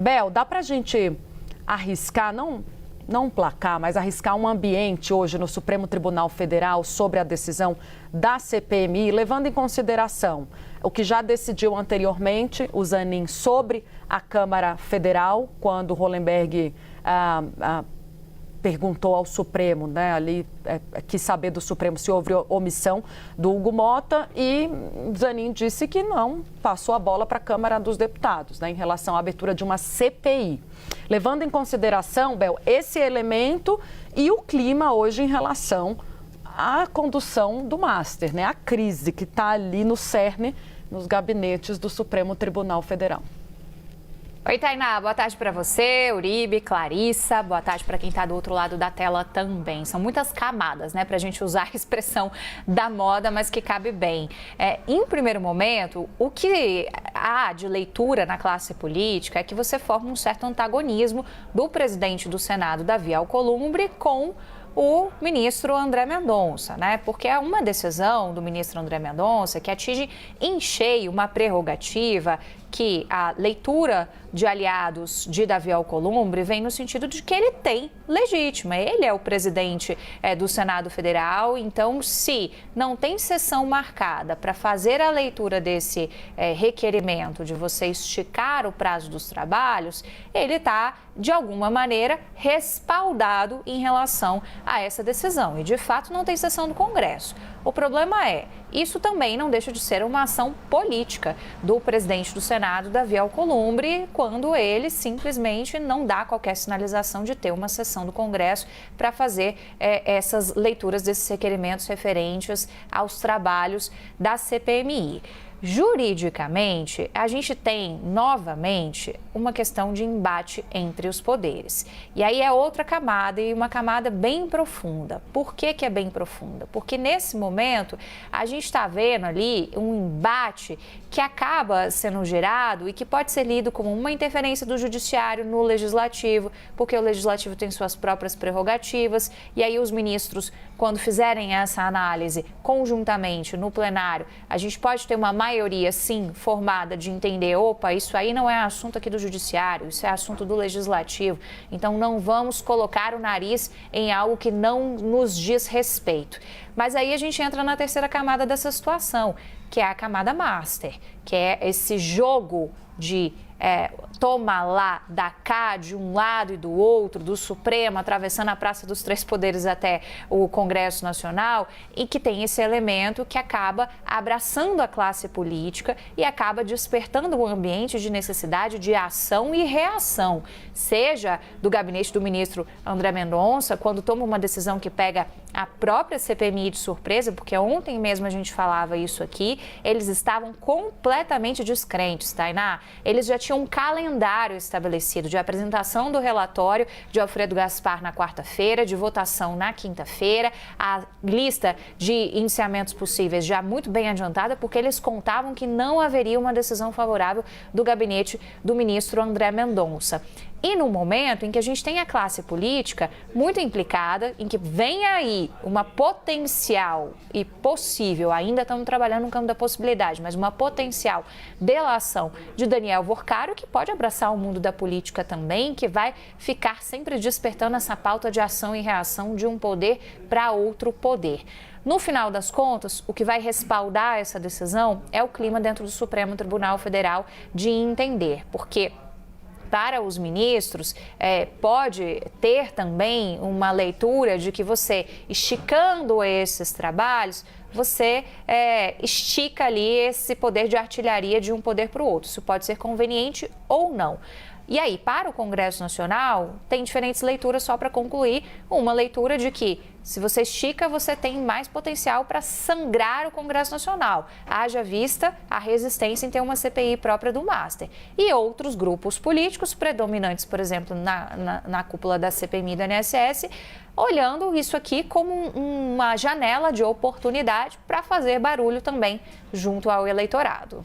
Bel, dá para a gente arriscar, não placar, mas arriscar um ambiente hoje no Supremo Tribunal Federal sobre a decisão da CPMI, levando em consideração o que já decidiu anteriormente o Zanin sobre a Câmara Federal, quando Hollenberg perguntou ao Supremo, né, ali quis saber do Supremo se houve omissão do Hugo Mota, e Zanin disse que não, passou a bola para a Câmara dos Deputados, né, em relação à abertura de uma CPI. Levando em consideração, Bel, esse elemento e o clima hoje em relação à condução do Master, né, a crise que está ali no cerne, nos gabinetes do Supremo Tribunal Federal. Oi, Tainá, boa tarde para você, Uribe, Clarissa, boa tarde para quem está do outro lado da tela também. São muitas camadas, né, para a gente usar a expressão da moda, mas que cabe bem. Em primeiro momento, o que há de leitura na classe política é que você forma um certo antagonismo do presidente do Senado, Davi Alcolumbre, com o ministro André Mendonça, né? Porque é uma decisão do ministro André Mendonça que atinge em cheio uma prerrogativa que a leitura de aliados de Davi Alcolumbre vem no sentido de que ele tem legítima. Ele é o presidente do Senado Federal, então se não tem sessão marcada para fazer a leitura desse requerimento de você esticar o prazo dos trabalhos, ele está, de alguma maneira, respaldado em relação a essa decisão. E, de fato, não tem sessão do Congresso. O problema é, isso também não deixa de ser uma ação política do presidente do Senado, Davi Alcolumbre, quando ele simplesmente não dá qualquer sinalização de ter uma sessão do Congresso para fazer essas leituras desses requerimentos referentes aos trabalhos da CPMI. Juridicamente, a gente tem, novamente, uma questão de embate entre os poderes. E aí é outra camada, e uma camada bem profunda. Por que é bem profunda? Porque, nesse momento, a gente está vendo ali um embate que acaba sendo gerado e que pode ser lido como uma interferência do judiciário no legislativo, porque o legislativo tem suas próprias prerrogativas, e aí os ministros, quando fizerem essa análise conjuntamente no plenário, a gente pode ter uma maioria, sim, formada de entender, opa, isso aí não é assunto aqui do judiciário, isso é assunto do legislativo, então não vamos colocar o nariz em algo que não nos diz respeito. Mas aí a gente entra na terceira camada dessa situação, que é a camada master, que é esse jogo de toma lá, dá cá, de um lado e do outro, do Supremo, atravessando a Praça dos Três Poderes até o Congresso Nacional, e que tem esse elemento que acaba abraçando a classe política e acaba despertando um ambiente de necessidade de ação e reação, seja do gabinete do ministro André Mendonça, quando toma uma decisão que pega a própria CPMI de surpresa, porque ontem mesmo a gente falava isso aqui, eles estavam completamente descrentes, Tainá. Eles já tinham um calendário estabelecido de apresentação do relatório de Alfredo Gaspar na quarta-feira, de votação na quinta-feira, a lista de indiciamentos possíveis já muito bem adiantada, porque eles contavam que não haveria uma decisão favorável do gabinete do ministro André Mendonça. E no momento em que a gente tem a classe política muito implicada, em que vem aí uma potencial e possível, ainda estamos trabalhando no campo da possibilidade, mas uma potencial delação de Daniel Worcaro, que pode abraçar o mundo da política também, que vai ficar sempre despertando essa pauta de ação e reação de um poder para outro poder. No final das contas, o que vai respaldar essa decisão é o clima dentro do Supremo Tribunal Federal de entender, porque para os ministros, pode ter também uma leitura de que você, esticando esses trabalhos, você estica ali esse poder de artilharia de um poder para o outro. Isso pode ser conveniente ou não. E aí, para o Congresso Nacional, tem diferentes leituras, só para concluir. Uma leitura de que, se você estica, você tem mais potencial para sangrar o Congresso Nacional. Haja vista a resistência em ter uma CPI própria do Master. E outros grupos políticos, predominantes, por exemplo, na cúpula da CPMI do INSS, olhando isso aqui como uma janela de oportunidade para fazer barulho também junto ao eleitorado.